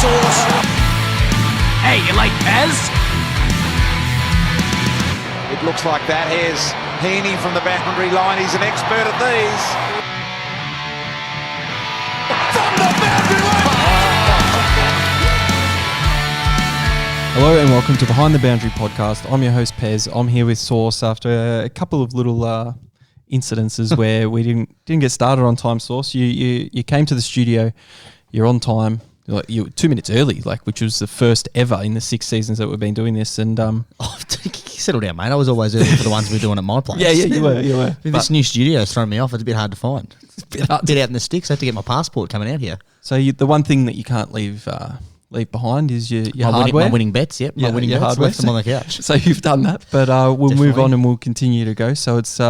Sauce. Hey, you like Pez? It looks like that. Here's Heaney from the boundary line. He's an expert at these. From the boundary line! Hello and welcome to Behind the Boundary podcast. I'm your host Pez. I'm here with Sauce after a couple of little incidences where we didn't get started on time. Sauce, you came to the studio, you're on time. You're 2 minutes early, which was the first ever in the 6 seasons that we've been doing this. And settle down, mate. I was always early for the ones we're doing at my place. Yeah, you were. This new studio's thrown me off. It's a bit hard to find. It's a bit out in the sticks. I have to get my passport coming out here. So the one thing that you can't leave behind is your hardware. My winning bets. Yep, my winning bets. Hardware. Left them on the couch. So you've done that, but we'll move on and we'll continue to go. So it's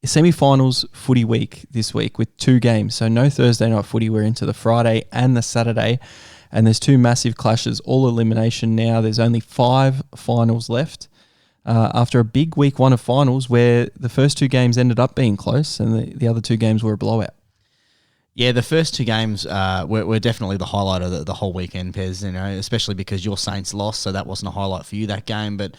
semi-finals footy week this week with 2 games. So no Thursday night footy. We're into the Friday and the Saturday. And there's 2 massive clashes, all elimination now. There's only 5 finals left after a big week 1 of finals where the first 2 games ended up being close and the other 2 games were a blowout. Yeah, the first 2 games were definitely the highlight of the whole weekend, Pez, especially because your Saints lost, so that wasn't a highlight for you, that game. But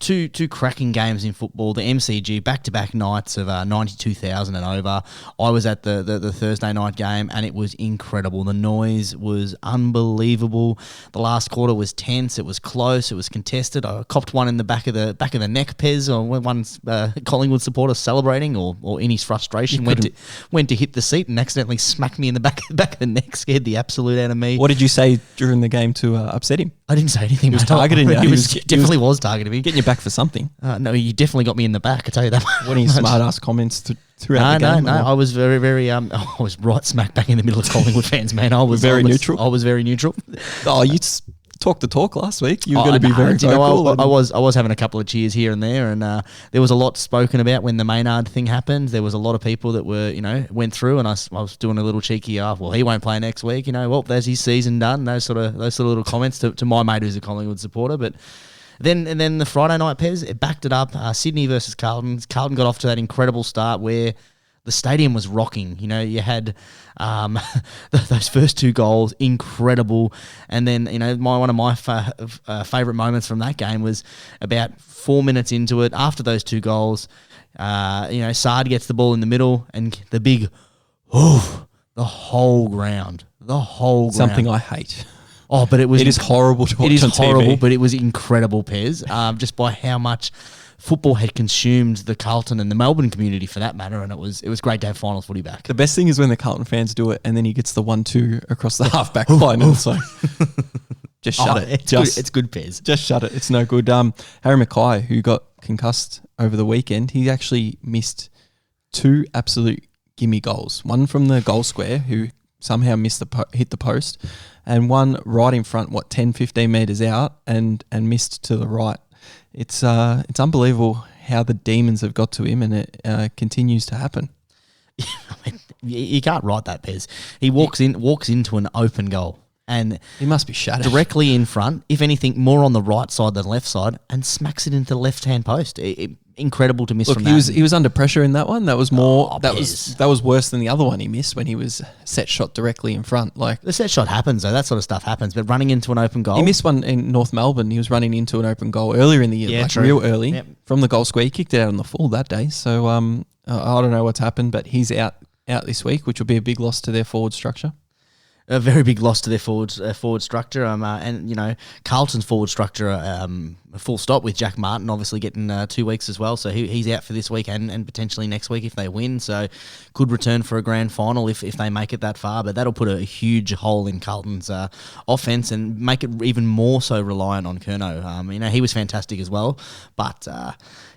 two cracking games in football. The MCG, back-to-back nights of 92,000 and over. I was at the Thursday night game, and it was incredible. The noise was unbelievable. The last quarter was tense. It was close. It was contested. I copped one in the back of the neck, Pez, or one Collingwood supporter celebrating, or in his frustration went to hit the seat and accidentally smacked me in the back of the neck. Scared the absolute out of me. What did you say during the game to upset him? I didn't say anything. He was targeting you. He definitely was targeting me. Getting you back for something. No, you definitely got me in the back, I tell you that. What are your smart-ass comments throughout the game? No. I was very, I was right smack bang in the middle of Collingwood fans, man. I was neutral. I was very neutral. Oh, you talked the talk last week. You were going to be very vocal. I was having a couple of cheers here and there, and there was a lot spoken about when the Maynard thing happened. There was a lot of people that were, went through, and I was doing a little cheeky, well, he won't play next week. Well, there's his season done. Those sort of little comments to my mate who's a Collingwood supporter, but. Then the Friday night, Pez, it backed it up. Sydney versus Carlton. Carlton got off to that incredible start where the stadium was rocking. You had those first 2 goals, incredible. And then, one of my favourite moments from that game was about 4 minutes into it, after those 2 goals, Saad gets the ball in the middle and the big, the whole ground. Something I hate. Oh, but it is horrible to watch on TV. It is horrible, but it was incredible, Pez, just by how much football had consumed the Carlton and the Melbourne community for that matter, and it was great to have finals footy back. The best thing is when the Carlton fans do it and then he gets the 1-2 across the half-back line and it's like, just shut it. It's good, Pez. Just shut it. It's no good. Harry Mackay, who got concussed over the weekend, he actually missed 2 absolute gimme goals. One from the goal square, who somehow hit the post, and one right in front, 10, 15 metres out, and missed to the right. It's unbelievable how the demons have got to him, and it continues to happen. You can't write that, Pez. He walks into an open goal, and he must be shattered. Directly in front, if anything, more on the right side than left side, and smacks it into the left-hand post. Incredible to miss from that. He was under pressure in that one. That was more. That was worse than the other one he missed when he was set shot directly in front. The set shot happens though. That sort of stuff happens. But running into an open goal, he missed one in North Melbourne. He was running into an open goal earlier in the year, real early from the goal square. He kicked it out on the full that day. So I don't know what's happened, but he's out this week, which will be a big loss to their forward structure. A very big loss to their forward structure, and Carlton's forward structure, full stop, with Jack Martin obviously getting 2 weeks as well, so he's out for this week and potentially next week if they win, so could return for a grand final if they make it that far, but that'll put a huge hole in Carlton's offence and make it even more so reliant on Curnow. He was fantastic as well, but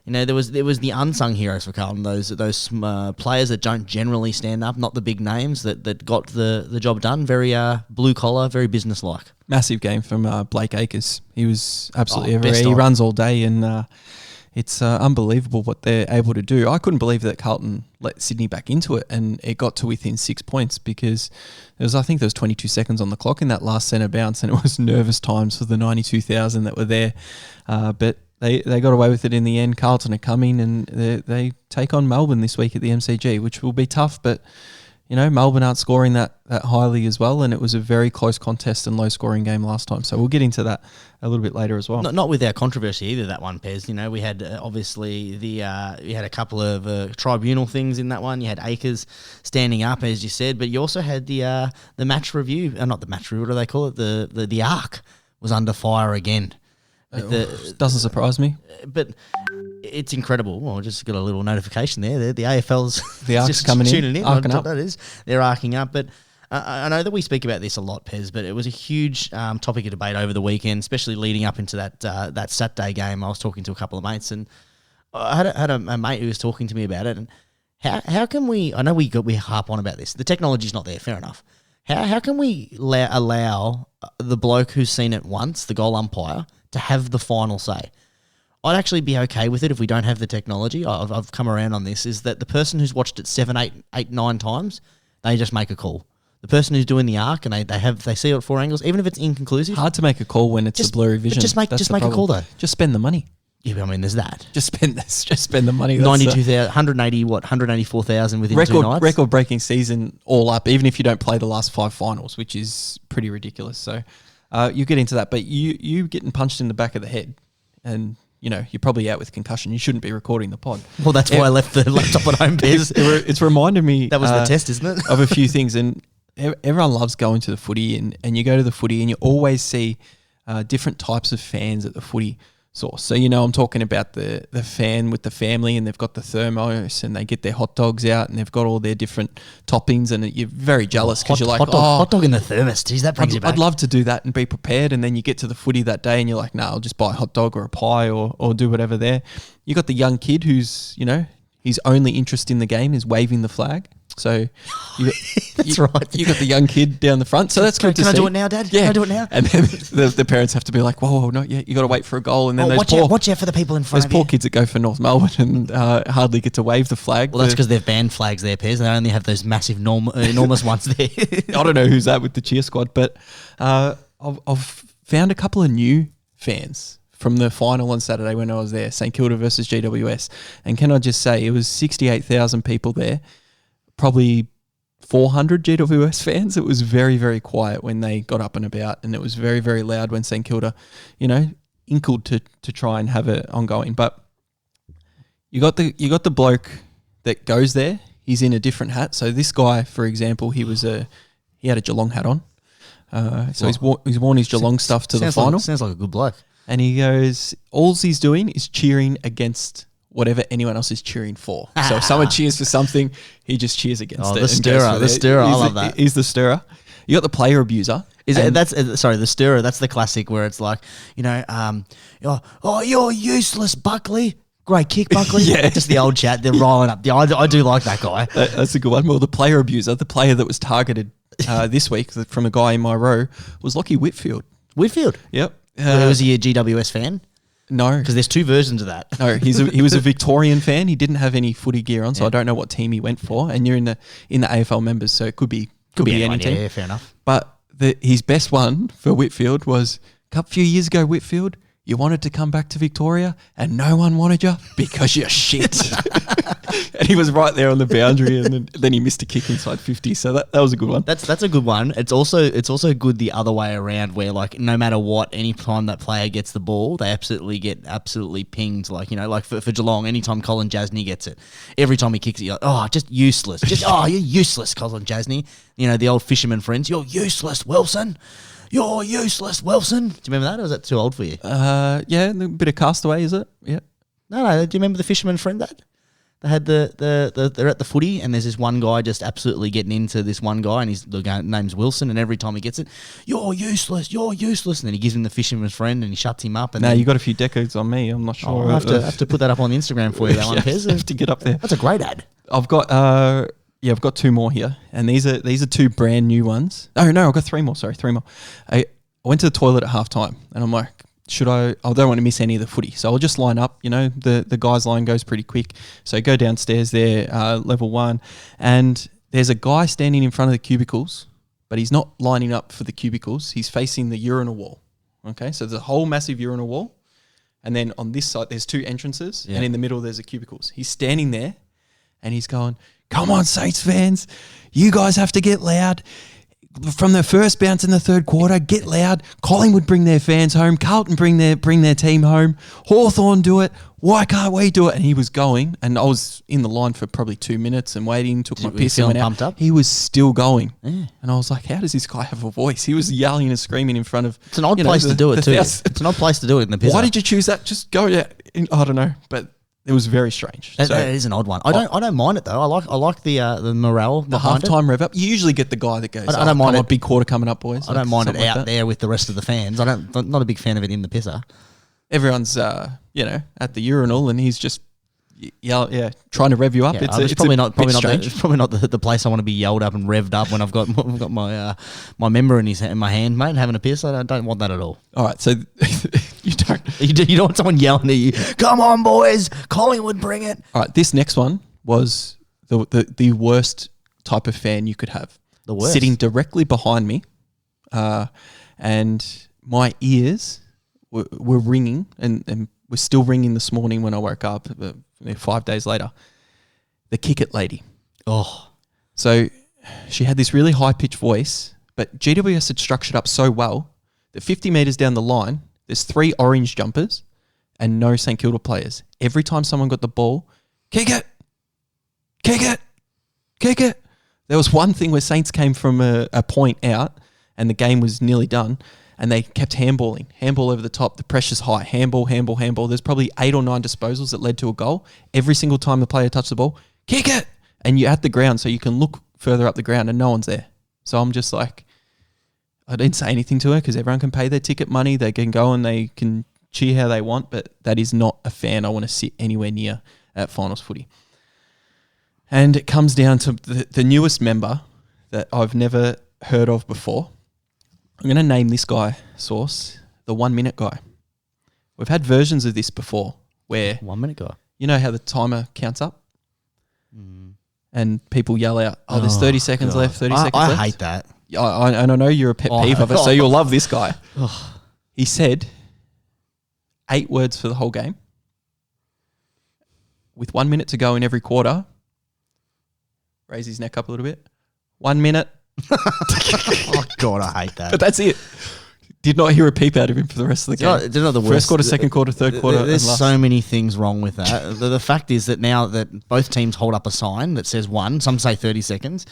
there was the unsung heroes for Carlton, those players that don't generally stand up, not the big names that got the job done. Very blue collar, very business-like. Massive game from Blake Acres. He was absolutely everywhere. He runs all day, and it's unbelievable what they're able to do. I couldn't believe that Carlton let Sydney back into it, and it got to within 6 points because I think there was 22 seconds on the clock in that last centre bounce, and it was nervous times for the 92,000 that were there. But they got away with it in the end. Carlton are coming, and they take on Melbourne this week at the MCG, which will be tough, but Melbourne aren't scoring that highly as well, and it was a very close contest and low-scoring game last time. So we'll get into that a little bit later as well. Not with controversy either, that one, Pez. We had obviously we had a couple of tribunal things in that one. You had Akers standing up, as you said, but you also had the match review. Not the match review, what do they call it? The ARC was under fire again. Doesn't surprise me. But it's incredible. Well, I just got a little notification there. The AFL's the ARC's just coming tuning in. Arcing up. That is. They're arcing up. But I know that we speak about this a lot, Pez, but it was a huge topic of debate over the weekend, especially leading up into that Saturday game. I was talking to a couple of mates, and I had a mate who was talking to me about it. And how can we? I know we harp on about this. The technology's not there. Fair enough. How can we allow the bloke who's seen it once, the goal umpire, to have the final say? I'd actually be okay with it if we don't have the technology. I've come around on this, is that the person who's watched it 7, 8, 9 times, they just make a call. The person who's doing the arc and they see it at 4 angles, even if it's inconclusive. Hard to make a call when it's a blurry vision. Just make a call though. Just spend the money. Yeah, I mean, there's that. Just spend the money. 92,000, 184,000 within 2 nights. Record-breaking season all up, even if you don't play the last 5 finals, which is pretty ridiculous. So you get into that, but you getting punched in the back of the head and you're probably out with concussion. You shouldn't be recording the pod. Well, that's why I left the laptop at home, Bez. It's reminded me... That was the test, isn't it? of a few things. And everyone loves going to the footy, and you go to the footy and you always see different types of fans at the footy source. So, I'm talking about the fan with the family, and they've got the thermos and they get their hot dogs out and they've got all their different toppings, and you're very jealous because you're like, hot dog in the thermos. Geez, that brings you back. I'd love to do that and be prepared. And then you get to the footy that day and you're like, I'll just buy a hot dog or a pie or do whatever there. You got the young kid who's, his only interest in the game is waving the flag. So that's right. You got the young kid down the front. So that's good to see. Can I do it now, Dad? Yeah. Can I do it now? And then the parents have to be like, whoa, not yet. You got to wait for a goal. And then watch out for the people in front those of poor you. kids that go for North Melbourne and hardly get to wave the flag. Well, that's because they've banned flags there, Pez. They only have those massive, enormous ones there. I don't know who's that with the cheer squad, but I've found a couple of new fans from the final on Saturday when I was there, St Kilda versus GWS. And can I just say, it was 68,000 people there, probably 400 GWS fans. It was very, very quiet when they got up and about, and it was very, very loud when St Kilda, inkled to try and have it ongoing. But you got the bloke that goes there. He's in a different hat. So this guy, for example, he had a Geelong hat on. So he's worn his Geelong stuff to the final. Sounds like a good bloke. And he goes, all he's doing is cheering against whatever anyone else is cheering for. So if someone cheers for something, he just cheers against it. The stirrer. I love that. He's the stirrer. You got the player abuser. The stirrer. That's the classic where it's like, you're useless, Buckley. Great kick, Buckley. Yeah. Just the old chat. They're rolling up. I do like that guy. That's a good one. Well, the player abuser, the player that was targeted this week from a guy in my row was Lockie Whitfield. Whitfield? Yep. Was he a GWS fan? No. Because there's 2 versions of that. No, he was a Victorian fan. He didn't have any footy gear on, so I don't know what team he went for. And you're in the AFL members, so it could be any team. Yeah, fair enough. But his best one for Whitfield was a few years ago, Whitfield, you wanted to come back to Victoria and no one wanted you because you're shit. And he was right there on the boundary, and then he missed a kick inside 50. So that was a good one. That's a good one. It's also good the other way around, where like no matter what, any time that player gets the ball, they get absolutely pinged. Like for Geelong, anytime Colin Jasny gets it, every time he kicks it, you're like, just useless. You're useless, Colin Jasny. The old fisherman friends. You're useless, Wilson. You're useless, Wilson. Do you remember that, or is that too old for you? Yeah, a bit of Castaway, is it? Yeah. No. Do you remember the fisherman friend that? They had they're at the footy, and there's this one guy just absolutely getting into this one guy, and the name's Wilson, and every time he gets it, you're useless, and then he gives him the fisherman's friend, and he shuts him up. And you got a few decades on me. I'm not sure. I have to put that up on Instagram for you. That one, Pez. Have to get up there. That's a great ad. I've got I've got 2 more here, and these are 2 brand new ones. No, I've got 3 more. Sorry, 3 more. I went to the toilet at halftime, and I'm like, I don't want to miss any of the footy, so I'll just line up. The guys' line goes pretty quick, so go downstairs there, level 1, and there's a guy standing in front of the cubicles, but he's not lining up for the cubicles. He's facing the urinal wall. Okay, so there's a whole massive urinal wall, and then on this side there's 2 entrances, and in the middle there's the cubicles. He's standing there, and he's going, come on, Saints fans, you guys have to get loud. From the first bounce in the third quarter, get loud. Collingwood bring their fans home. Carlton bring their team home. Hawthorn do it. Why can't we do it? And he was going, and I was in the line for probably 2 minutes and waiting, took my piss and went out. Pumped up? He was still going. Yeah. And I was like, how does this guy have a voice? He was yelling and screaming in front of... It's an odd place to do it too. It's an odd place to do it in the pizza. Why did you choose that? Just go, I don't know. But it was very strange. It is an odd one. I don't mind it though. I like the morale the behind it. halftime rev up. You usually get the guy that goes, I don't mind it. Big quarter coming up, boys. I don't mind it something out like that. there with the rest of the fans. I'm not a big fan of it in the pisser. Everyone's, at the urinal, and he's just, trying to rev you up. Yeah, It's probably not strange. it's probably not the place I want to be yelled up and revved up when I've got my member in my hand, mate, having a piss. I don't want that at all. All right, so you don't. You don't want someone yelling at you. Come on, boys! Collingwood, bring it! All right, this next one was the worst type of fan you could have. The worst. Sitting directly behind me, and my ears were ringing, and were still ringing this morning when I woke up. 5 days later, the kick it lady. Oh, so she had this really high pitched voice, but GWS had structured up so well that 50 metres down the line, there's 3 orange jumpers and no St Kilda players. Every time someone got the ball, kick it, kick it, kick it. There was one thing where Saints came from a point out and the game was nearly done, and they kept handballing. Handball over the top. The pressure's high. Handball, handball, handball. There's probably 8 or 9 disposals that led to a goal. Every single time the player touched the ball, kick it! And you're at the ground, so you can look further up the ground and no one's there. So I'm just like, I didn't say anything to her because everyone can pay their ticket money. They can go and they can cheer how they want, but that is not a fan I want to sit anywhere near at finals footy. And it comes down to the newest member that I've never heard of before. I'm going to name this guy, Sauce, the 1 minute guy. We've had versions of this before where... 1 minute guy. You know how the timer counts up? And people yell out, there's 30 seconds left, 30 seconds left. I hate that. And I know you're a pet peeve of it, so you'll love this guy. He said 8 words for the whole game. With 1 minute to go in every quarter, raise his neck up a little bit. 1 minute. Oh, God, I hate that. But that's it. Did not hear a peep out of him for the rest of the game. Do you know the worst? First quarter, second quarter, third quarter. There's and last. so many things wrong with that. The fact is that now that both teams hold up a sign that says 1, some say 30 seconds.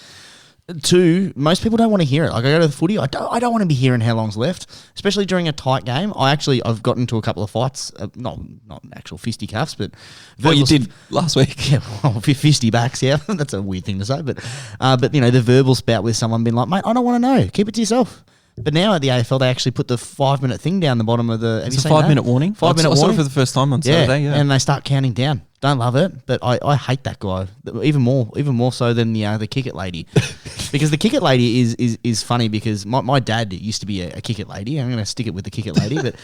2, most people don't want to hear it. Like, I go to the footy, I don't want to be hearing how long's left, especially during a tight game. I've gotten into a couple of fights, not actual fisticuffs, but What you did last week. Yeah, well, fisty backs, yeah. That's a weird thing to say, but the verbal spout with someone being like, mate, I don't want to know. Keep it to yourself. But now at the AFL, they actually put the 5 minute thing down the bottom of the. Have it's you a seen 5 that? minute warning. 5 minute warning. I saw it for the first time on Saturday. Yeah, and they start counting down. Don't love it, but I hate that guy even more so than the kick it lady, because the kick it lady is funny because my dad used to be a kick it lady. I'm going to stick it with the kick it lady, but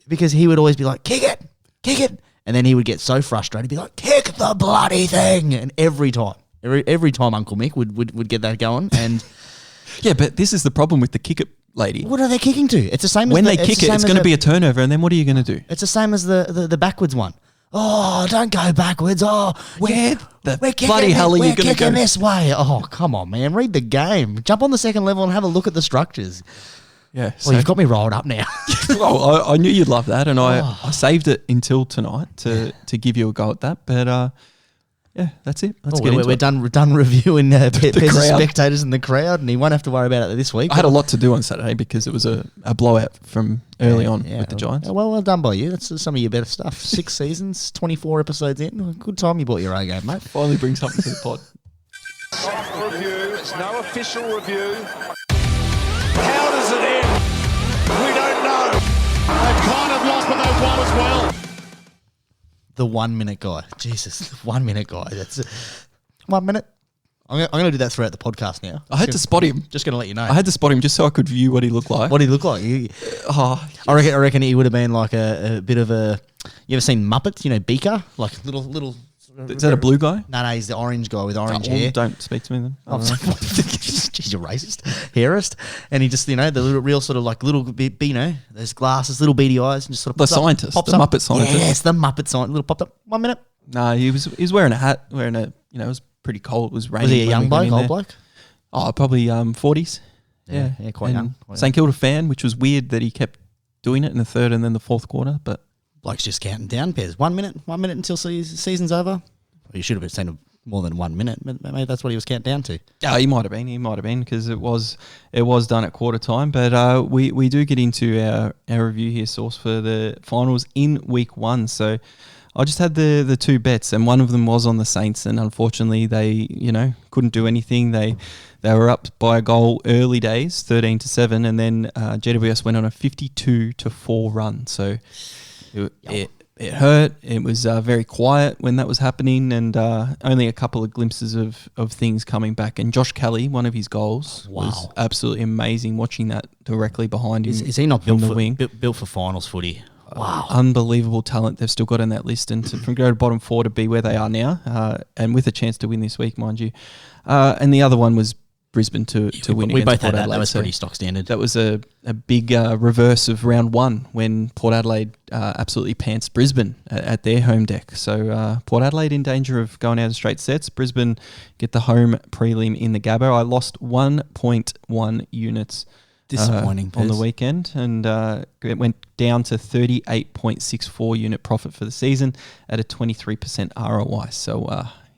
because he would always be like kick it, and then he would get so frustrated, he'd be like kick the bloody thing, and every time Uncle Mick would get that going, and yeah, but this is the problem with the kick it lady. What are they kicking to? It's the same as when they kick it, it's going to be a turnover, and then what are you going to do? It's the same as the backwards one. Oh, don't go backwards. Oh, where the bloody hell are you going to go? We're kicking this way. Oh, come on, man. Read the game. Jump on the second level and have a look at the structures. Yeah. Well, you've got me rolled up now. Well, I knew you'd love that, and I saved it until tonight to give you a go at that. But yeah, that's it. Let's get into it. We're done reviewing the crowd. spectators in the crowd, and he won't have to worry about it this week. I had a lot to do on Saturday because it was a blowout from early on with the Giants. Well done by you. That's some of your better stuff. 6 seasons, 24 episodes in. Good time you bought your A game, mate. Finally bring something to the pod. Soft review. It's no official review. How does it end? We don't know. They've kind of lost, but they've won as well. The 1 minute guy. Jesus, the 1 minute guy. That's 1 minute. I'm going to do that throughout the podcast now. I had to spot him. Just going to let you know. I had to spot him just so I could view what he looked like. What did he look like? I reckon he would have been like a bit of a... You ever seen Muppets? You know, Beaker? Like little... Is that a blue guy? No, he's the orange guy with orange hair. Don't speak to me then. Jeez, you're racist. Hairist. And he just, the little real sort of like little bit, those glasses, little beady eyes, and just sort of the scientist, pops the up. Muppet scientist. Yes, the Muppet scientist. Little popped up. 1 minute. No, he was wearing a hat, it was pretty cold. It was raining. Was he a when young we bloke, went in old there. bloke? Oh, probably 40s. Yeah, quite and young. Quite St Kilda fan, which was weird that he kept doing it in the third and then the fourth quarter. But Bloke's just counting down, Pez. 1 minute until season's over. Well, you should have seen more than 1 minute, but maybe that's what he was counting down to. yeah, he might have been because it was done at quarter time. But we do get into our review here, Source, for the finals in week 1. So I just had the two bets, and one of them was on the Saints, and unfortunately they couldn't do anything. They were up by a goal early days, 13-7, and then GWS went on a 52-4 run. So it hurt. It was very quiet when that was happening, and only a couple of glimpses of things coming back. And Josh Kelly, one of his goals, was absolutely amazing. Watching that directly behind him, Is he not on built the for wing? built for finals footy? Wow. Unbelievable talent they've still got in that list, and from go to bottom 4 to be where they are now, and with a chance to win this week, mind you. And the other one was Brisbane to win. We against both Port had that. Adelaide. That was So pretty stock standard. that was a big reverse of round 1 when Port Adelaide absolutely pants Brisbane at their home deck. So Port Adelaide in danger of going out of straight sets. Brisbane get the home prelim in the Gabba. I lost 1.1 units. Disappointing, on the Pez. weekend, and it went down to 38.64 unit profit for the season at a 23% ROI. So,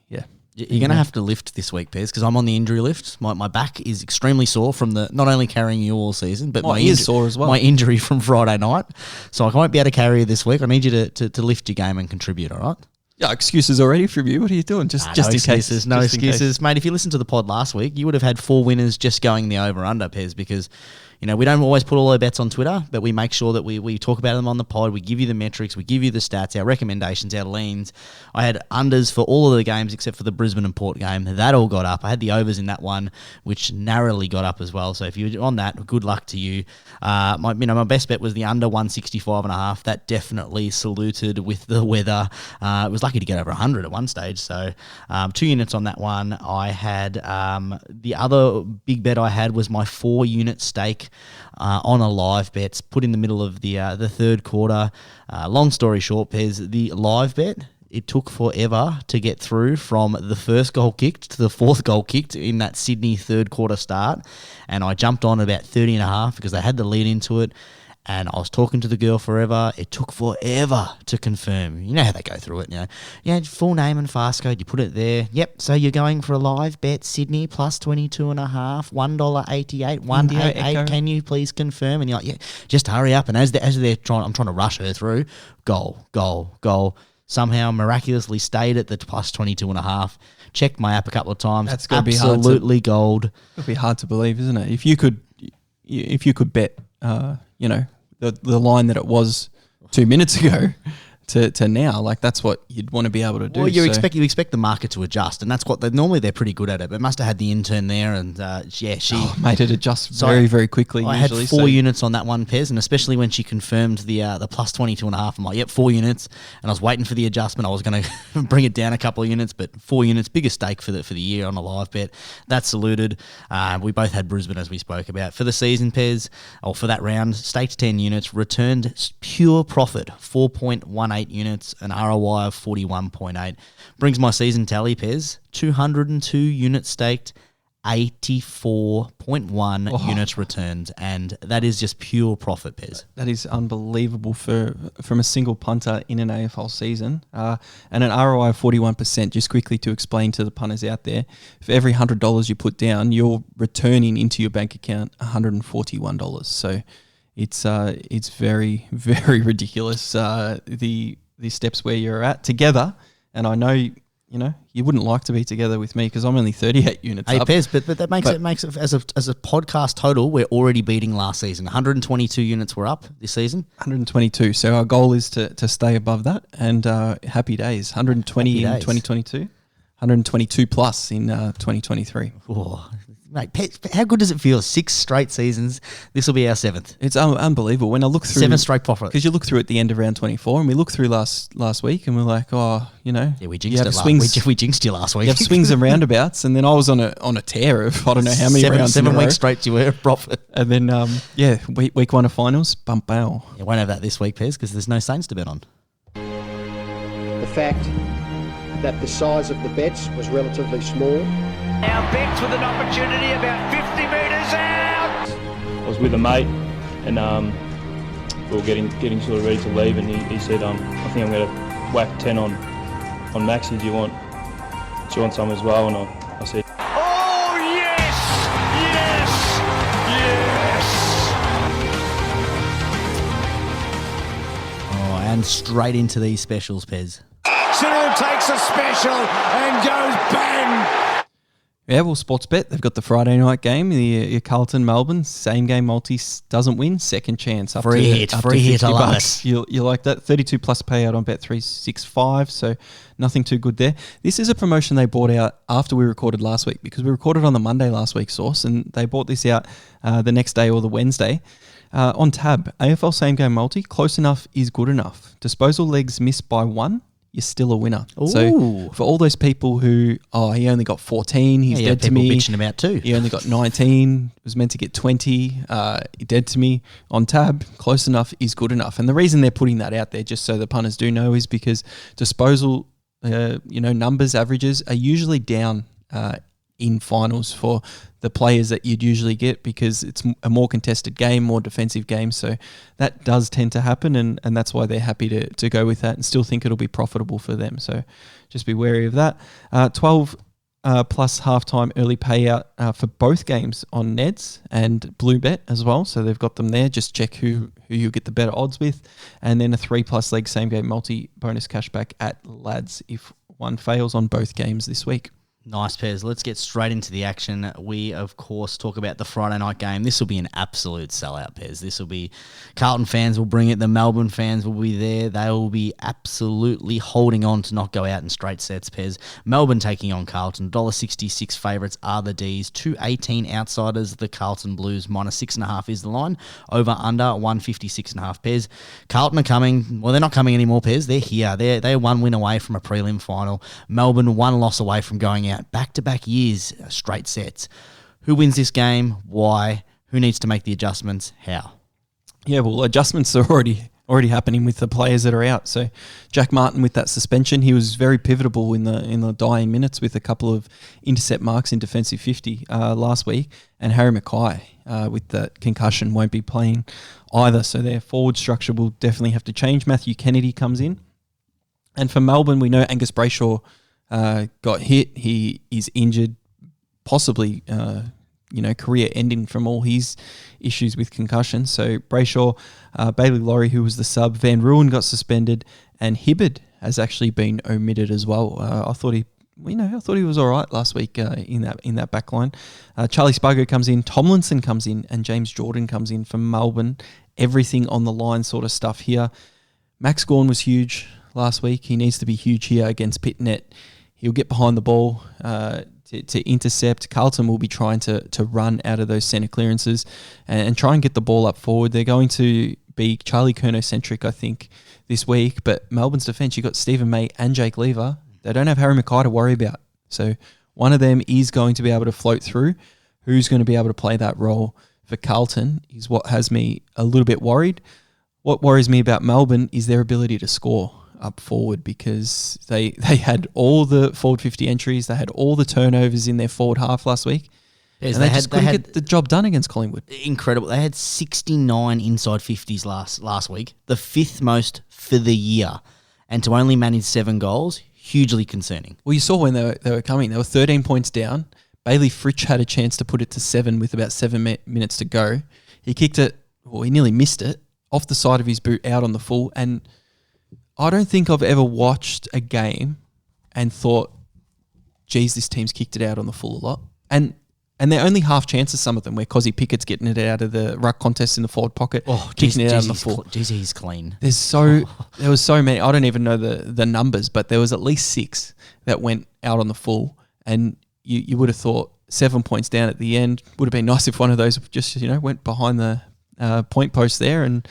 yeah. You're going to have to lift this week, Pez, because I'm on the injury lift. My back is extremely sore from not only carrying you all season, but My ear's sore as well. My injury from Friday night. So I won't be able to carry you this week. I need you to lift your game and contribute, all right? Yeah, excuses already from you. What are you doing? Just no in excuses, case. no Just in case. excuses, mate. If you listened to the pod last week, you would have had 4 winners just going the over/under, Pez, because we don't always put all our bets on Twitter, but we make sure that we talk about them on the pod. We give you the metrics, we give you the stats, our recommendations, our leans. I had unders for all of the games except for the Brisbane and Port game. That all got up. I had the overs in that one, which narrowly got up as well. So if you're on that, good luck to you. My best bet was the under 165.5. That definitely saluted with the weather. It was lucky to get over 100 at one stage. So 2 units on that one. I had the other big bet I had was my 4-unit stake on a live bet, put in the middle of the third quarter. Long story short, Pez, the live bet, it took forever to get through from the first goal kicked to the fourth goal kicked in that Sydney third quarter start. And I jumped on about 30.5 because they had the lead into it. And I was talking to the girl forever. It took forever to confirm. You know how they go through it. Full name and fast code. You put it there. Yep. So you're going for a live bet, Sydney plus 22.5, $1.88, 188. Can you please confirm? And you're like, yeah, just hurry up. And as they're trying, I'm trying to rush her through. Goal. Somehow miraculously stayed at the plus 22.5. Checked my app a couple of times. That's going to be hard. Absolutely gold. It'll be hard to believe, isn't it? If you could bet, the line that it was 2 minutes ago to now, like that's what you'd want to be able to do. Well, you expect the market to adjust, and that's what normally they're pretty good at it. But must have had the intern there, and she made it adjust very, very quickly. I usually, had 4 units on that one, Pez, and especially when she confirmed the plus 22.5, I'm like, yep, 4 units, and I was waiting for the adjustment. I was going to bring it down a couple of units, but 4 units, biggest stake for the year on a live bet. That saluted. We both had Brisbane as we spoke about for the season, Pez, or for that round. Staked 10 units, returned pure profit 4.18 units, an ROI of 41.8. Brings my season tally, Pez, 202 units staked, 84.1 units returned, and that is just pure profit, Pez. That is unbelievable from a single punter in an AFL season, and an ROI of 41%. Just quickly to explain to the punters out there, for every $100 you put down, you're returning into your bank account $141. So it's very, very ridiculous. The steps where you're at together, and I know you wouldn't like to be together with me because I'm only 38 units up. Pez, but that makes it as a podcast total, we're already beating last season. 122 units were up this season. 122. So our goal is to stay above that, and happy days. 120 in 2022, 122 plus in 2023. Oh, mate, how good does it feel? 6 straight seasons. This will be our 7th. It's unbelievable. When I look through 7 straight profit, because you look through at the end of round 24, and we look through last week, and we're like, we jinxed it. We jinxed you last week. You have swings and roundabouts, and then I was on a tear of I don't know how many rounds. 7 weeks straight you were profit, and then week 1 of finals, bump bow. You won't have that this week, Pez, because there's no Saints to bet on. The fact that the size of the bets was relatively small. Now Bex with an opportunity about 50 metres out. I was with a mate, and we were getting sort of ready to leave, and he said, I think I'm going to whack 10 on Maxi. Do you want some as well? And I said, Oh, yes! Yes! Yes! Oh, and straight into these specials, Pez. Cyril takes a special and goes bang. Yeah, well, Sportsbet, they've got the Friday night game, your Carlton Melbourne, same game multi doesn't win, second chance. Free hit, I love it. You like that? 32 plus payout on Bet365, so nothing too good there. This is a promotion they brought out after we recorded last week, because we recorded on the Monday last week, Source, and they brought this out the next day or the Wednesday. On tab, AFL same game multi, close enough is good enough. Disposal legs missed by 1. You're still a winner. Ooh. So for all those people who, he only got 14, he's dead to me. Bitching about too. He only got 19, was meant to get 20, dead to me. On tab, close enough is good enough. And the reason they're putting that out there, just so the punters do know, is because disposal, numbers, averages are usually down in finals for the players that you'd usually get, because it's a more contested game, more defensive game. So that does tend to happen, and that's why they're happy to go with that and still think it'll be profitable for them. So just be wary of that. 12 plus halftime early payout for both games on Neds and Blue Bet as well. So they've got them there. Just check who you get the better odds with. And then a 3+ leg same game multi bonus cashback at Lads if one fails on both games this week. Nice, Pez. Let's get straight into the action. We, of course, talk about the Friday night game. This will be an absolute sellout, Pez. This will be... Carlton fans will bring it. The Melbourne fans will be there. They will be absolutely holding on to not go out in straight sets, Pez. Melbourne taking on Carlton. $1.66 favourites are the Ds. 2.18 outsiders, the Carlton Blues. -6.5 is the line. Over under 156.5, Pez. Carlton are coming... Well, they're not coming anymore, Pez. They're here. They're one win away from a prelim final. Melbourne one loss away from going out. Back-to-back years, straight sets. Who wins this game? Why? Who needs to make the adjustments? How? Yeah, well, adjustments are already happening with the players that are out. So Jack Martin with that suspension, he was very pivotal in the dying minutes with a couple of intercept marks in defensive 50 last week. And Harry Mackay with that concussion won't be playing either. So their forward structure will definitely have to change. Matthew Kennedy comes in. And for Melbourne, we know Angus Brayshaw got hit. He is injured, possibly, career ending from all his issues with concussion. So Brayshaw, Bailey Laurie, who was the sub, Van Ruin got suspended, and Hibbard has actually been omitted as well. I thought he was all right last week in that back line. Charlie Spargo comes in, Tomlinson comes in, and James Jordan comes in from Melbourne. Everything on the line sort of stuff here. Max Gawn was huge last week. He needs to be huge here against Pitnet. He'll get behind the ball to intercept. Carlton will be trying to run out of those centre clearances and try and get the ball up forward. They're going to be Charlie Kerno-centric, I think, this week. But Melbourne's defence, you've got Stephen May and Jake Lever. They don't have Harry Mackay to worry about. So one of them is going to be able to float through. Who's going to be able to play that role for Carlton is what has me a little bit worried. What worries me about Melbourne is their ability to score up forward, because they had all the forward 50 entries, they had all the turnovers in their forward half last week, and they just couldn't get the job done against Collingwood. Incredible. They had 69 inside 50s last week, the 5th most for the year, and to only manage 7 goals, hugely concerning. Well, you saw when they were coming, they were 13 points down. Bailey Fritsch had a chance to put it to 7 with about 7 minutes to go. He kicked it, he nearly missed it, off the side of his boot out on the full, and I don't think I've ever watched a game and thought, geez, this team's kicked it out on the full a lot. And they're only half chances, some of them, where Cozzy Pickett's getting it out of the ruck contest in the forward pocket, kicking it out on the full. Geez, he's clean. There was so many. I don't even know the numbers, but there was at least 6 that went out on the full. And you would have thought 7 points down at the end. Would have been nice if one of those just, went behind the point post there and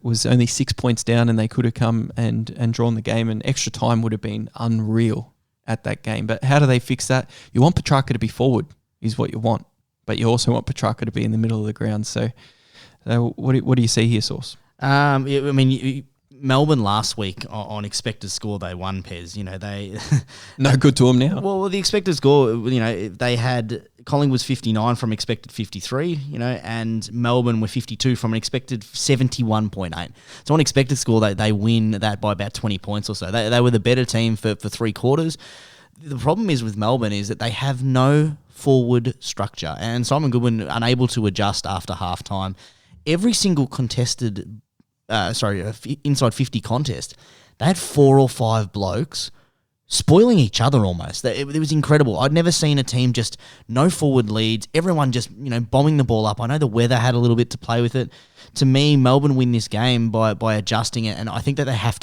was only 6 points down, and they could have come and drawn the game, and extra time would have been unreal at that game. But how do they fix that? You want Petrarca to be forward is what you want, but you also want Petrarca to be in the middle of the ground. So what do you see here, Source? Melbourne last week on expected score, they won, Pez. You know, they... No good to them now. Well, the expected score, you know, they had... Collingwood was 59 from expected 53, you know, and Melbourne were 52 from an expected 71.8. So on expected score, they win that by about 20 points or so. They were the better team for 3 quarters. The problem is with Melbourne is that they have no forward structure, and Simon Goodwin unable to adjust after halftime. Every single contested... inside 50 contest, they had 4 or 5 blokes spoiling each other almost. It was incredible. I'd never seen a team just no forward leads, everyone just, you know, bombing the ball up. I know the weather had a little bit to play with it. To me, Melbourne win this game by adjusting it, and I think that they have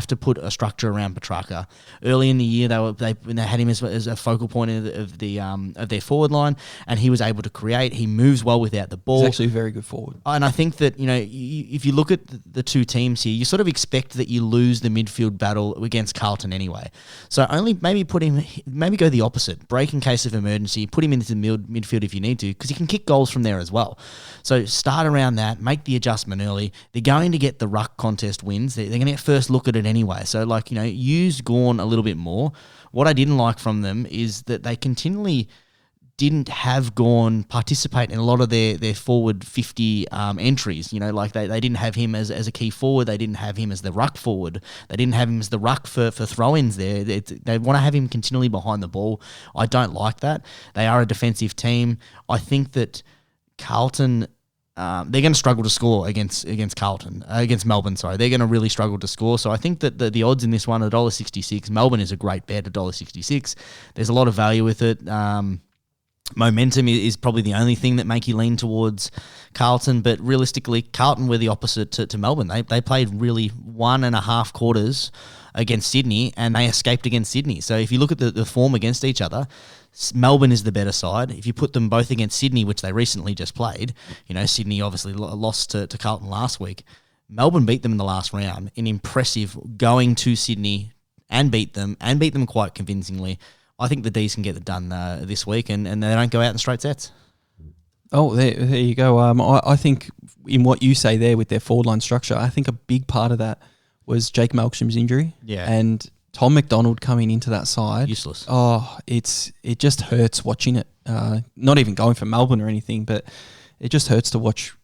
to put a structure around Petrarca. Early in the year, they had him as a focal point of their forward line, and he was able to create. He moves well without the ball. He's actually a very good forward. And I think that, you know, if you look at the two teams here, you sort of expect that you lose the midfield battle against Carlton anyway. So only maybe go the opposite, break in case of emergency, put him into the midfield if you need to, because he can kick goals from there as well. So start around that, make the adjustment early. They're going to get the ruck contest wins. They're going to get first look at it anyway. So, like, you know, use Gawn a little bit more. What I didn't like from them is that they continually didn't have Gawn participate in a lot of their forward 50 entries. You know, like they didn't have him as a key forward. They didn't have him as the ruck forward. They didn't have him as the ruck for throw-ins there. They want to have him continually behind the ball. I don't like that. They are a defensive team. I think that Carlton... they're going to struggle to score against Melbourne. Sorry, they're going to really struggle to score. So I think that the odds in this one are $1.66. Melbourne is a great bet, $1.66. There's a lot of value with it. Momentum is probably the only thing that make you lean towards Carlton, but realistically, Carlton were the opposite to Melbourne. They played really 1.5 quarters against Sydney, and they escaped against Sydney. So if you look at the form against each other, Melbourne is the better side. If you put them both against Sydney, which they recently just played, you know, Sydney obviously lost to Carlton last week. Melbourne beat them in the last round in impressive going to Sydney and beat them quite convincingly. I think the D's can get it done this week, and they don't go out in straight sets. Oh, there you go. I think in what you say there with their forward line structure, I think a big part of that was Jake Malcolm's injury. Yeah. And Tom McDonald coming into that side. Useless. Oh, it just hurts watching it. Not even going for Melbourne or anything, but it just hurts to watch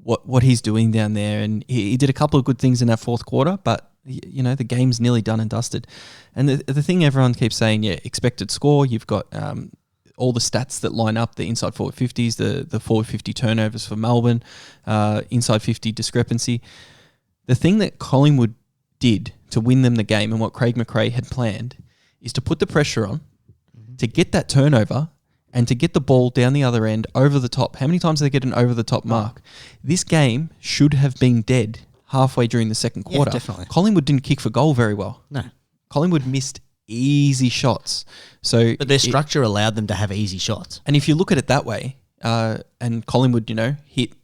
what he's doing down there. And he did a couple of good things in that fourth quarter, but you know, the game's nearly done and dusted. And the thing everyone keeps saying, yeah, expected score, you've got all the stats that line up, the inside forward 50s, the forward 50 turnovers for Melbourne, inside 50 discrepancy. The thing that Collingwood did to win them the game and what Craig McRae had planned is to put the pressure on, to get that turnover and to get the ball down the other end over the top. How many times did they get an over the top mark? This game should have been dead halfway during the second quarter. Yeah, definitely. Collingwood didn't kick for goal very well. No. Collingwood missed easy shots. But their structure allowed them to have easy shots. And if you look at it that way, and Collingwood, you know, hit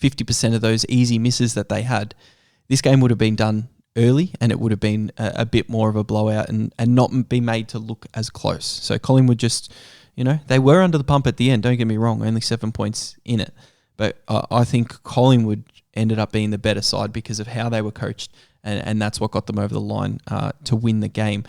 50% of those easy misses that they had, this game would have been done early and it would have been a bit more of a blowout and not be made to look as close. So Collingwood just, you know, they were under the pump at the end, don't get me wrong, only 7 points in it. But I think Collingwood ended up being the better side because of how they were coached, and that's what got them over the line to win the game.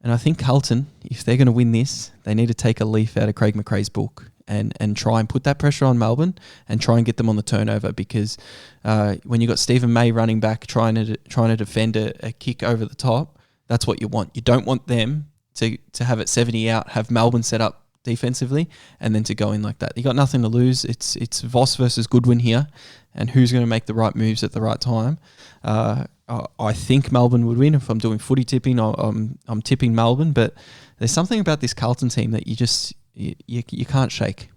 And I think Carlton, if they're going to win this, they need to take a leaf out of Craig McRae's book and try and put that pressure on Melbourne and try and get them on the turnover, because when you got Stephen May running back trying to defend a kick over the top, that's what you want. You don't want them to have it 70 out, have Melbourne set up defensively, and then to go in like that. You got nothing to lose. It's Voss versus Goodwin here, and who's going to make the right moves at the right time. I think Melbourne would win. If I'm doing footy tipping, I'm tipping Melbourne, but there's something about this Carlton team that you can't shake.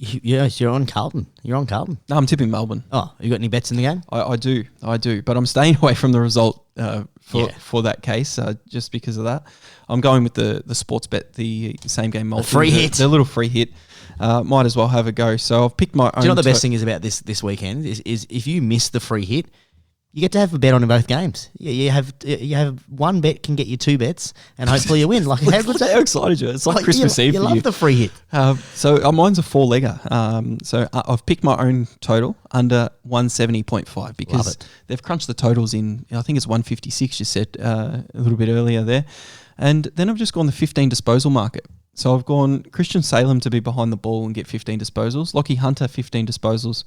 Yes, you're on Carlton. You're on Carlton. No, I'm tipping Melbourne. Oh, you got any bets in the game? I do, but I'm staying away from the result for that case, just because of that. I'm going with the sports bet, the same game multi. The free hit. The little free hit. Might as well have a go. So I've picked my own. Do you know what the best thing is about this weekend is if you miss the free hit, You get to have a bet on in both games. You have one bet can get you 2 bets, and hopefully you win. Like how good's that? How excited you! It's like Christmas Eve. You for love the free hit. So mine's a 4-legger. So I've picked my own total under 170.5 because they've crunched the totals in. I think it's 156. You said a little bit earlier there, and then I've just gone the 15 disposal market. So I've gone Christian Salem to be behind the ball and get 15 disposals. Lockie Hunter 15 disposals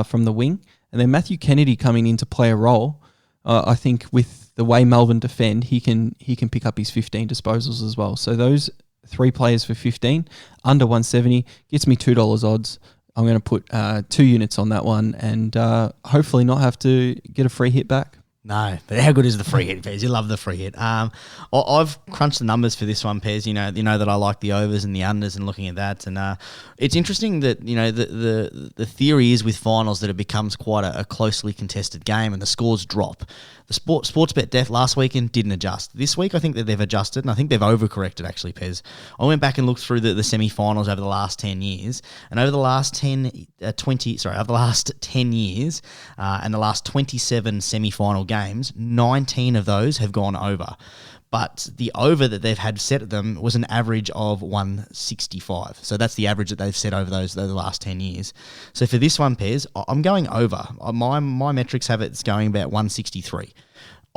from the wing. And then Matthew Kennedy coming in to play a role. I think with the way Melbourne defend, he can pick up his 15 disposals as well. So those 3 players for 15 under 170 gets me $2 odds. I'm going to put 2 units on that one and hopefully not have to get a free hit back. No, but how good is the free hit, Pez? You love the free hit. I've crunched the numbers for this one, Pez. You know that I like the overs and the unders and looking at that. And it's interesting that the theory is with finals that it becomes quite a closely contested game and the scores drop. The Sportsbet Def last weekend didn't adjust. This week I think that they've adjusted and I think they've overcorrected actually, Pez. I went back and looked through the semi-finals over the last 10 years and over the last 10 years and the last 27 semi-final games, 19 of those have gone over. But the over that they've had set at them was an average of 165. So that's the average that they've set over the last 10 years. So for this one, Pez, I'm going over. My metrics have it's going about 163.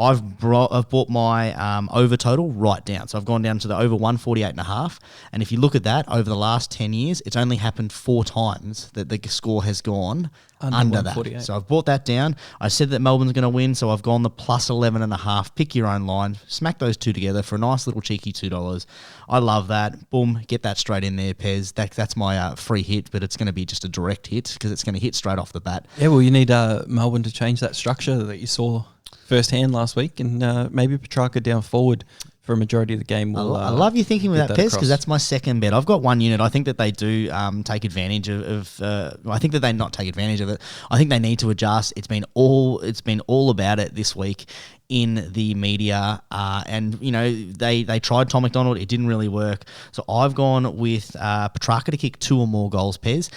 I've brought my over total right down. So I've gone down to the over 148.5. And if you look at that, over the last 10 years, it's only happened 4 times that the score has gone under that. So I've brought that down. I said that Melbourne's going to win, so I've gone the plus 11.5. Pick your own line. Smack those two together for a nice little cheeky $2. I love that. Boom, get that straight in there, Pez. That's my free hit, but it's going to be just a direct hit because it's going to hit straight off the bat. Yeah, well, you need Melbourne to change that structure that you saw firsthand last week, and maybe Petrarca down forward for a majority of the game. I love you thinking with that, Pez, because that's my second bet. I've got 1 unit. I think that they do take advantage of. I think that they not take advantage of it. I think they need to adjust. It's been all about it this week in the media, and they tried Tom McDonald. It didn't really work. So I've gone with Petrarca to kick 2 or more goals, Pez.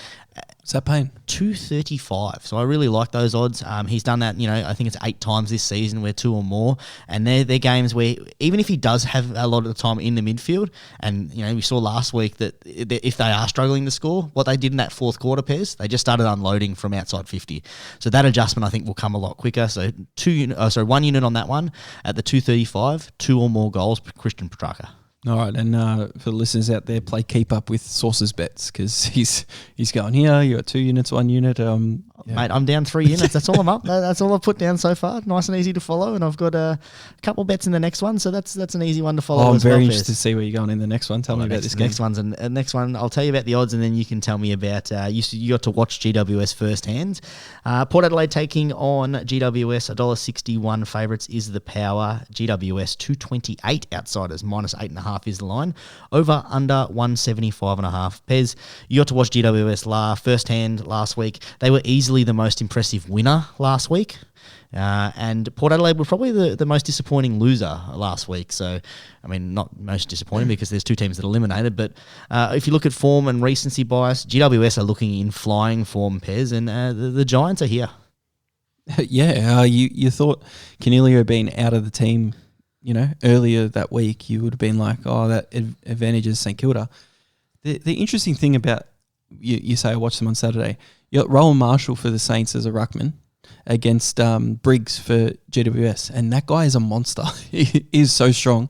Is that paying? 235. So I really like those odds. He's done that, I think it's 8 times this season where 2 or more. And they're games where even if he does have a lot of the time in the midfield, and, we saw last week that if they are struggling to score, what they did in that fourth quarter, Pez, they just started unloading from outside 50. So that adjustment, I think, will come a lot quicker. So 1 unit on that one at the 235, 2 or more goals, Christian Petrarca. All right, and for the listeners out there, play keep up with Source's bets because he's going here. You got 2 units, 1 unit. Mate, I'm down 3 units. That's all I'm up. That's all I've put down so far. Nice and easy to follow, and I've got a couple bets in the next one, so that's an easy one to follow. I'm very interested to see where you're going in the next one. Tell me about this game. Next one, I'll tell you about the odds, and then you can tell me about. You got to watch GWS firsthand. Port Adelaide taking on GWS. $1.61 favourites is the power. GWS 228 outsiders minus 8.5 is the line. Over under 175.5. Pez, you got to watch GWS firsthand last week. They were easily the most impressive winner last week. And Port Adelaide were probably the most disappointing loser last week. So, not most disappointing because there's 2 teams that eliminated. But if you look at form and recency bias, GWS are looking in flying form, Pez, and the Giants are here. Yeah, you thought Canelio being out of the team, earlier that week, you would have been like, oh, that advantages St Kilda. The interesting thing about, you say I watched them on Saturday, you got Rowan Marshall for the Saints as a ruckman against Briggs for GWS, and that guy is a monster. He is so strong.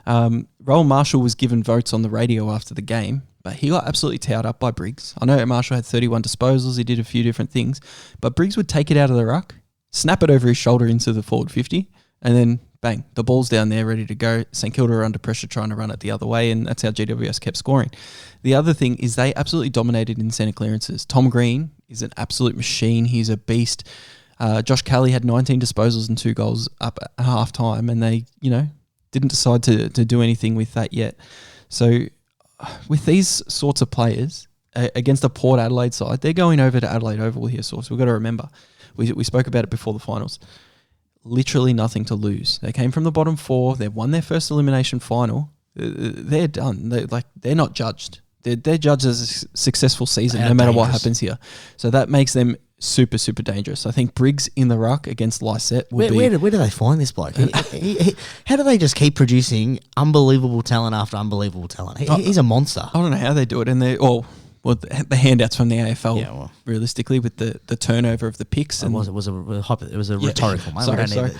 Rowan Marshall was given votes on the radio after the game, but he got absolutely towed up by Briggs. I know Marshall had 31 disposals, he did a few different things, but Briggs would take it out of the ruck, snap it over his shoulder into the forward 50, and then bang, the ball's down there ready to go. St Kilda are under pressure trying to run it the other way, and that's how GWS kept scoring. The other thing is they absolutely dominated in centre clearances. Tom Green is an absolute machine. He's a beast. Josh Kelly had 19 disposals and 2 goals up at half time, and they, didn't decide to do anything with that yet. So with these sorts of players against a Port Adelaide side, they're going over to Adelaide Oval here, Source. We've got to remember. We spoke about it before the finals. Literally nothing to lose. They came from the bottom 4. They've won their first elimination final. They're done. They're not judged. They're judged as a successful season, no matter what happens here. So that makes them super, super dangerous. I think Briggs in the ruck against Lysette will be... Where do they find this bloke? How do they just keep producing unbelievable talent after unbelievable talent? He's a monster. I don't know how they do it. And the handouts from the AFL, realistically, with the turnover of the picks. And it was a rhetorical, mate. Sorry.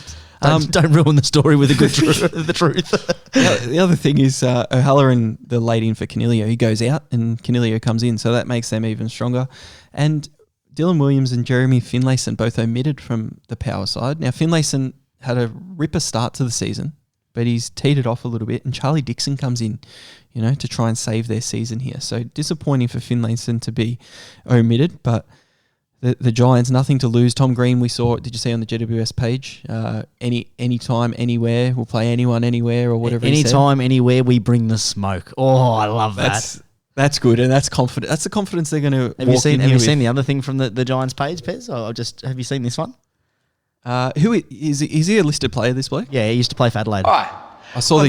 Don't ruin the story with the truth. The other thing is O'Halloran, the late in for Canelio, he goes out and Canelio comes in, so that makes them even stronger. And Dylan Williams and Jeremy Finlayson both omitted from the power side. Now, Finlayson had a ripper start to the season, but he's teed it off a little bit, and Charlie Dixon comes in, to try and save their season here. So disappointing for Finlayson to be omitted, but the Giants, nothing to lose. Tom Green, we saw, did you see on the GWS page? Anytime, anywhere, we'll play anyone, anywhere, or whatever. Anytime, anywhere, we bring the smoke. Oh, I love that. That's good, and that's confident. That's the confidence they're going to. Have you seen the other thing from the Giants page, Pez? Have you seen this one? Who is he a listed player? This bloke? Yeah, he used to play for Adelaide. Hi, I saw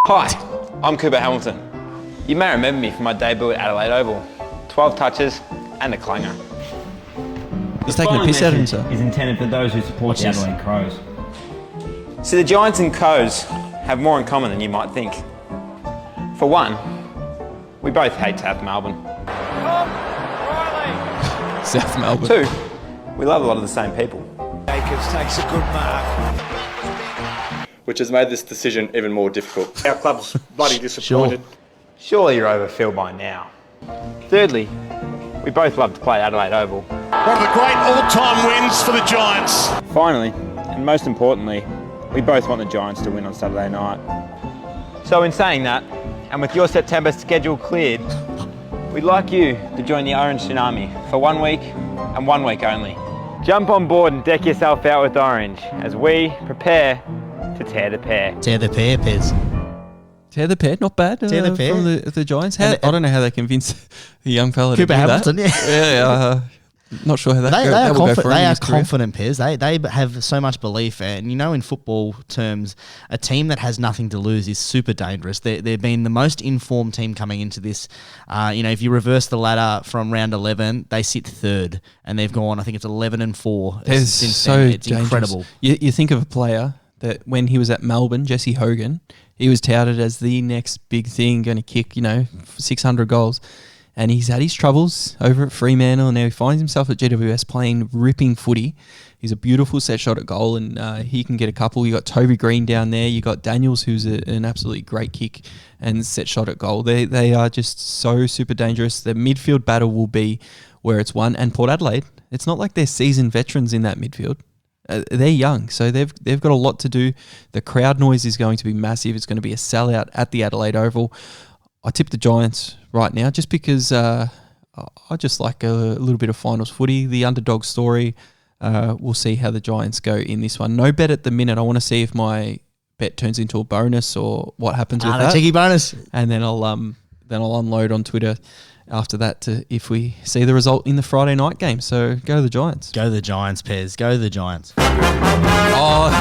Hi, I'm Cooper Hamilton. You may remember me from my debut at Adelaide Oval. 12 touches and a clanger. He's taking a piss out of himself. Is intended for those who support the Adelaide Crows. So the Giants and Coes have more in common than you might think. For one, we both hate South Melbourne. South Melbourne. Two, we love a lot of the same people. Jacobs takes a good mark. Which has made this decision even more difficult. Our club's bloody disappointed. Surely you're overfilled by now. Thirdly, we both love to play Adelaide Oval. One of the great all-time wins for the Giants. Finally, and most importantly, we both want the Giants to win on Saturday night. So in saying that, and with your September schedule cleared, we'd like you to join the Orange Tsunami for 1 week and 1 week only. Jump on board and deck yourself out with Orange as we prepare to tear the pair. Tear the pair, Pez. Tear the pair, not bad. Tear the pair. From the Giants. I don't know how they convinced the young fella Cooper to do Hamilton, that. Not sure how that goes. They are confident, Pez. They have so much belief, and in football terms, a team that has nothing to lose is super dangerous. They've been the most informed team coming into this. If you reverse the ladder from round 11, they sit third, and they've gone. I think it's 11-4 since then. It's dangerous. Incredible. You think of a player that when he was at Melbourne, Jesse Hogan, he was touted as the next big thing, going to kick 600 goals. And he's had his troubles over at Fremantle, and now he finds himself at GWS playing ripping footy. He's a beautiful set shot at goal, and he can get a couple. You got Toby Green down there. You got Daniels, who's an absolutely great kick and set shot at goal. They are just so super dangerous. The midfield battle will be where it's won. And Port Adelaide, it's not like they're seasoned veterans in that midfield. They're young, so they've got a lot to do. The crowd noise is going to be massive. It's going to be a sellout at the Adelaide Oval. I tip the Giants right now just because I just like a little bit of finals footy, the underdog story. We'll see how the Giants go in this one. No bet at the minute. I want to see if my bet turns into a bonus or what happens with that. Cheeky bonus. And then I'll unload on Twitter after that to if we see the result in the Friday night game. So go the Giants. Go the Giants, Pez. Go the Giants. Oh,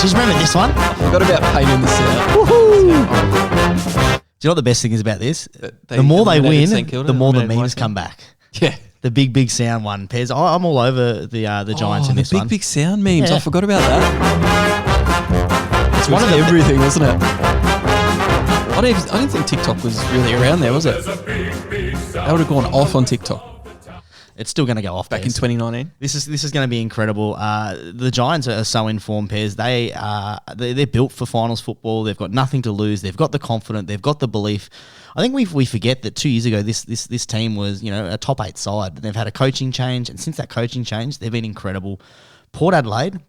just remember this one. I forgot about pain in the sound. Woohoo! Do you know what the best thing is about this? The more they win, the more the memes come back. Yeah. The big sound one, Pez. I'm all over the Giants in this one. Big sound memes. Yeah. I forgot about that. It's one of everything, wasn't it? I didn't think TikTok was really around there, was it? That would have gone off on TikTok. It's still going to go off back in 2019. This is going to be incredible. The Giants are so informed, Pez. They're built for finals football. They've got nothing to lose. They've got the confidence. They've got the belief. I think we forget that 2 years ago this team was a top 8 side. They've had a coaching change, and since that coaching change, they've been incredible. Port Adelaide,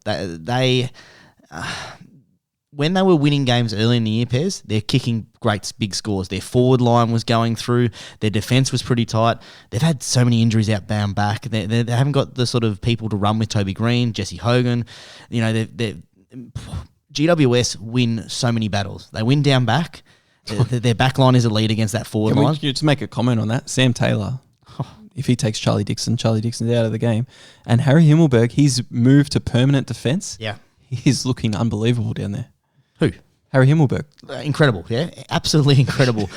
when they were winning games early in the year, Pez, they're kicking great big scores. Their forward line was going through. Their defence was pretty tight. They've had so many injuries outbound back. They haven't got the sort of people to run with Toby Green, Jesse Hogan. GWS win so many battles. They win down back. Their back line is a lead against that forward line. Can we just make a comment on that? Sam Taylor, if he takes Charlie Dixon's out of the game. And Harry Himmelberg, he's moved to permanent defence. Yeah. He's looking unbelievable down there. Who? Harry Himmelberg. Incredible, yeah? Absolutely incredible.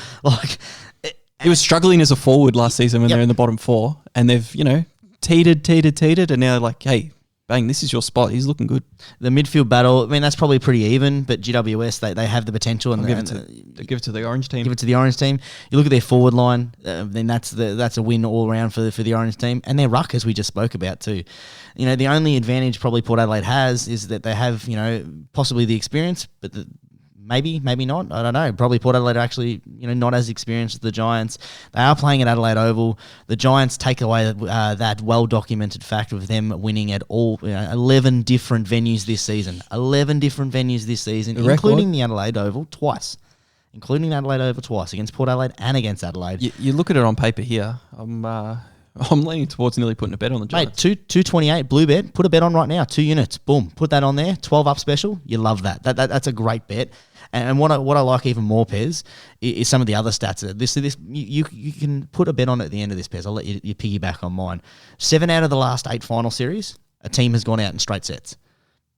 He was struggling as a forward last season when Yep. they're in the bottom 4, and they've, teetered, and now like, hey, bang, this is your spot. He's looking good. The midfield battle, I mean, that's probably pretty even, but GWS, they have the potential. And Give it to the Orange team. Give it to the Orange team. You look at their forward line, then that's a win all around for the Orange team. And their ruck, as we just spoke about too. The only advantage probably Port Adelaide has is that they have, possibly the experience, but maybe not. I don't know. Probably Port Adelaide are actually, not as experienced as the Giants. They are playing at Adelaide Oval. The Giants take away that well-documented fact of them winning at all 11 different venues this season. 11 different venues this season, including the Adelaide Oval twice. Against Port Adelaide and against Adelaide. You look at it on paper here. I'm leaning towards nearly putting a bet on the Giants. Mate, 228 blue bet. Put a bet on right now. 2 units. Boom. Put that on there. 12 up special. You love that. That's a great bet. And what I like even more, Pez, is some of the other stats. You can put a bet on at the end of this, Pez. I'll let you piggyback on mine. 7 out of the last 8 final series, a team has gone out in straight sets.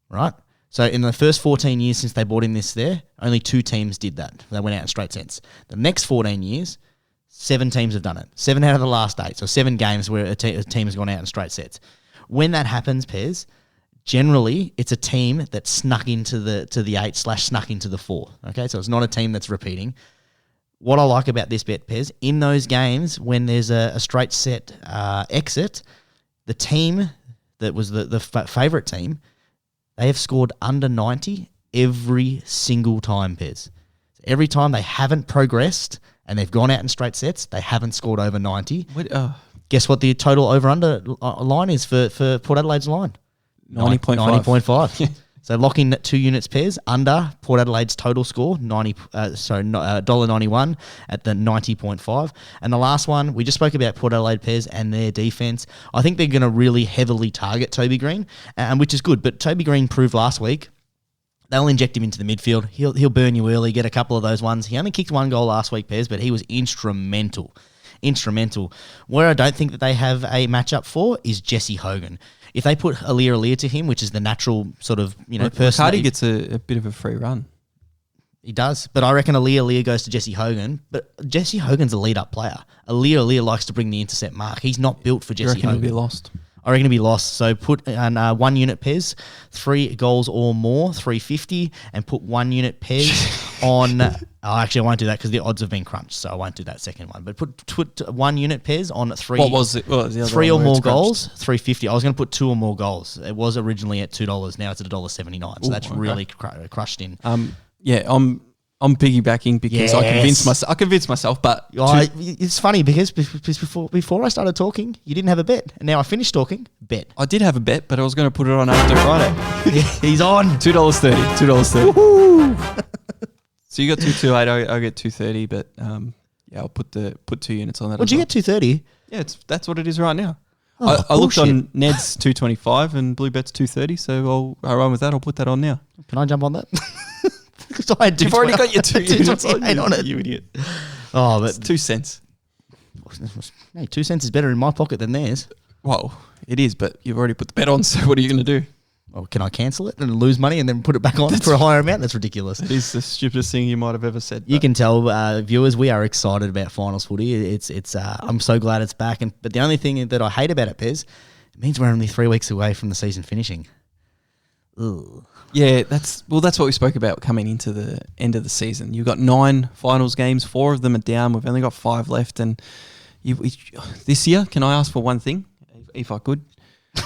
Right? So in the first 14 years since they brought in this only 2 teams did that. They went out in straight sets. The next 14 years, 7 teams have done it. 7 out of the last 8. So 7 games where a team has gone out in straight sets. When that happens, Pez, generally it's a team that snuck into the 8 / snuck into the 4. Okay, so it's not a team that's repeating. What I like about this bet, Pez, in those games when there's a straight set exit, the team that was the favourite team, they have scored under 90 every single time, Pez. So every time they haven't progressed and they've gone out in straight sets, they haven't scored over 90. Guess what the total over-under line is for Port Adelaide's line? 90.5. 90.5. So lock in 2 units, Pez, under Port Adelaide's total score, $1.91 at the 90.5. And the last one, we just spoke about Port Adelaide, Pez, and their defence. I think they're going to really heavily target Toby Green, which is good. But Toby Green proved last week, they'll inject him into the midfield. He'll burn you early, get a couple of those ones. He only kicked 1 goal last week, Pez, but he was instrumental. Where I don't think that they have a matchup for is Jesse Hogan. If they put Alir to him, which is the natural sort of, person. Riccardi gets a bit of a free run. He does, but I reckon Alir goes to Jesse Hogan. But Jesse Hogan's a lead-up player. Alir likes to bring the intercept mark. He's not built for Jesse Hogan. He'll be lost. I reckon he'll be lost. So put 1 unit Pez, 3 goals or more, 350, and put 1 unit Pez on. Actually, I won't do that because the odds have been crunched, so I won't do that second one. But put 1 unit Pez on 3. What was it? What was the other 3 or one more goals, 350. I was going to put 2 or more goals. It was originally at $2. Now it's at $1.79. So that's really crushed in. I'm piggybacking because I convinced myself, but it's funny because before I started talking, you didn't have a bet, and now I finished talking. Bet. I did have a bet, but I was going to put it on after Friday. He's on $2.30. $2.30. So you got 228. I get 230, but I'll put 2 units on that. Would you get 230? Yeah, that's what it is right now. I looked on Ned's 225 and Blue Bet's 230, so I'll run with that. I'll put that on now. Can I jump on that? You've already got your 2 units on it. You idiot. Oh, but it's 2 cents. Hey, 2 cents is better in my pocket than theirs. Well, it is, but you've already put the bet on, so what are you going to do? Well, can I cancel it and lose money and then put it back on for a higher amount? That's ridiculous. It is the stupidest thing you might have ever said. You can tell, viewers, we are excited about finals footy. I'm so glad it's back. But the only thing that I hate about it, Pez, it means we're only 3 weeks away from the season finishing. Ugh. Yeah, that's what we spoke about coming into the end of the season. You've got 9 finals games, 4 of them are down. We've only got 5 left, and this year, can I ask for one thing, if I could? You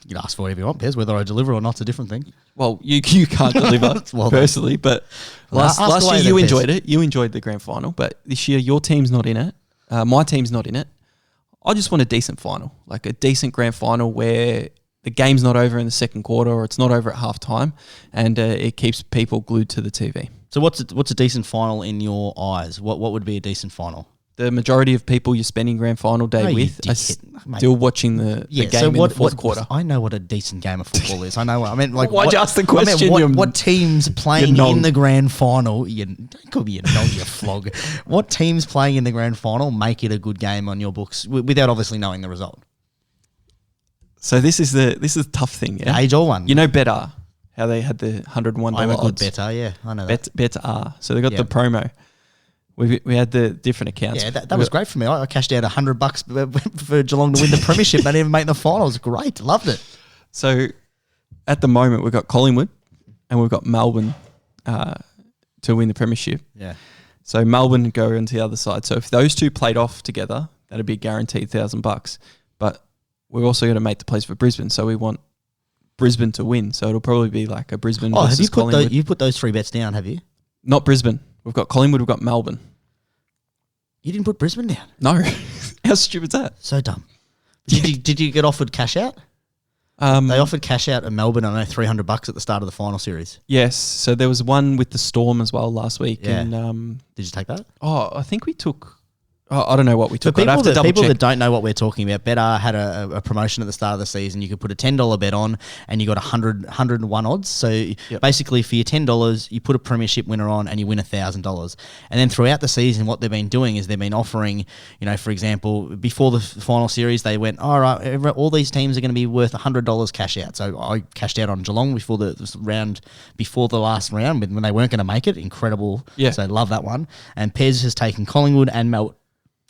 can ask for whatever you want, Pez. Whether I deliver or not's a different thing. Well, you can't deliver personally, but last year you enjoyed it. You enjoyed the grand final, but this year your team's not in it. My team's not in it. I just want a decent final, like a decent grand final where the game's not over in the second quarter or it's not over at half time, and it keeps people glued to the TV. So what's a decent final in your eyes? What would be a decent final? The majority of people you're spending grand final day with are still watching the game in the fourth quarter. I know what a decent game of football is. I know what I mean. Like, why'd you ask the question? What teams playing in the grand final? Don't call me a nog, you flog. What teams playing in the grand final make it a good game on your books without obviously knowing the result? So this is the tough thing. Yeah? Age or one. You know Better, how they had the $101 I'm a good odds. Better, yeah. I know that. Better. So they got the promo. We had the different accounts. Yeah, that was great for me. I cashed out $100 for Geelong to win the premiership. They didn't even make the final. It was great. Loved it. So at the moment, we've got Collingwood and we've got Melbourne to win the premiership. Yeah. So Melbourne go into the other side. So if those two played off together, that'd be a guaranteed $1,000. But we're also going to make the place for Brisbane. So we want Brisbane to win. So it'll probably be like a Brisbane versus have you Collingwood. you put those 3 bets down, have you? Not Brisbane. We've got Collingwood, we've got Melbourne. You didn't put Brisbane down? No. How stupid's that? So dumb. Did you get offered cash out? They offered cash out at Melbourne, I know, $300 at the start of the final series. Yes. So there was one with the Storm as well last week. Yeah. And, did you take that? I think we took... I don't know what we took. For people, double check. that don't know what we're talking about, Betr had a promotion at the start of the season. You could put a $10 bet on and you got 101 odds. So basically for your $10, you put a premiership winner on and you win $1,000. And then throughout the season, what they've been doing is they've been offering, for example, before the final series, they went, all right, all these teams are going to be worth $100 cash out. So I cashed out on Geelong before the last round when they weren't going to make it. Incredible. Yeah. So love that one. And Pez has taken Collingwood and Melbourne.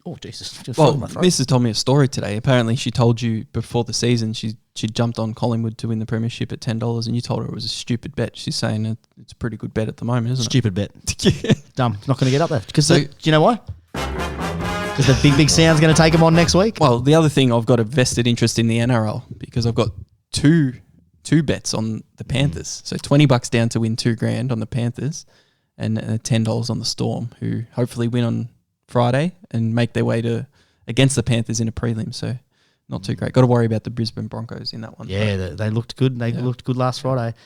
Oh, Jesus. Well, Mrs. told me a story today. Apparently, she told you before the season she jumped on Collingwood to win the premiership at $10 and you told her it was a stupid bet. She's saying it's a pretty good bet at the moment, isn't Stupid bet. Yeah. Dumb. It's not going to get up there. Because do you know why? Because the big sound's going to take them on next week. Well, the other thing, I've got a vested interest in the NRL because I've got two bets on the Panthers. So $20 down to win $2,000 on the Panthers and $10 on the Storm, who hopefully win on Friday and make their way against the Panthers in a prelim. So not too great. Got to worry about the Brisbane Broncos in that one. Yeah, they looked good. They looked good last Friday.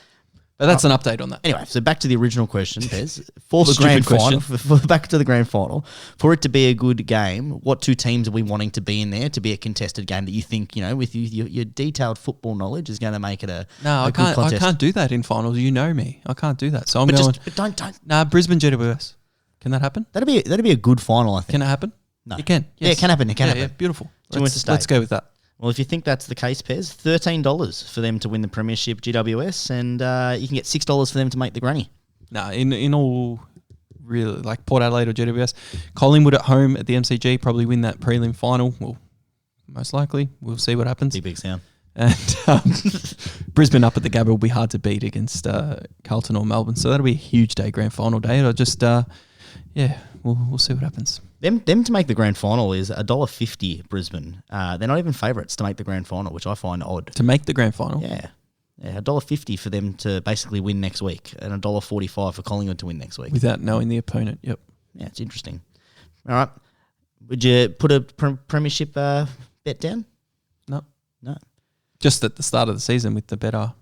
But that's an update on that. Anyway, so back to the original question, Pez. For the grand final, back to the grand final, for it to be a good game, what 2 teams are we wanting to be in there to be a contested game that you think, with your detailed football knowledge is going to make it a good contest? I can't do that in finals. You know me. I can't do that. So I'm but don't. Nah, Brisbane GWS. Can that happen? That'd be a good final, I think. Can it happen? No. It can. Yes. Yeah, it can happen. It can happen. Yeah, beautiful. Let's go with that. Well, if you think that's the case, Pez, $13 for them to win the premiership, GWS, and you can get $6 for them to make the granny. No, in all, really, like Port Adelaide or GWS, Collingwood at home at the MCG probably win that prelim final. Well, most likely. We'll see what happens. Big sound. And Brisbane up at the Gabba will be hard to beat against Carlton or Melbourne. So that'll be a huge day, grand final day. It'll just, we'll see what happens. Them to make the grand final is $1.50 Brisbane. They're not even favourites to make the grand final, which I find odd. To make the grand final? Yeah, $1.50 for them to basically win next week and $1.45 for Collingwood to win next week. Without knowing the opponent, yep. Yeah, it's interesting. All right. Would you put a premiership bet down? No. Just at the start of the season with the better.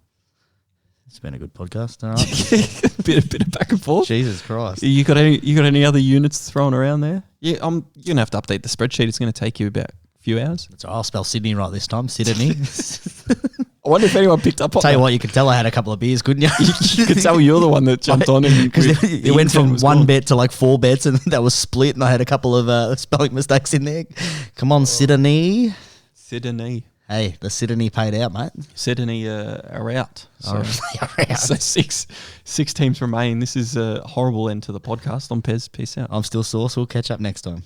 It's been a good podcast, all right. bit of back and forth. Jesus Christ! You got any other units thrown around there? Yeah, you're gonna have to update the spreadsheet. It's gonna take you about a few hours. That's all right. I'll spell Sydney right this time. Sydney. I wonder if anyone picked up on Tell you that. what, you could tell I had a couple of beers, couldn't you? You could tell you're the one that jumped on it because it went from one bet to like 4 bets, and that was split. And I had a couple of spelling mistakes in there. Come on, Sydney. Hey, the Sydney paid out, mate. Sydney are out. So, are out. So six teams remain. This is a horrible end to the podcast. I'm Pez. Peace out. I'm still Sauce. We'll catch up next time.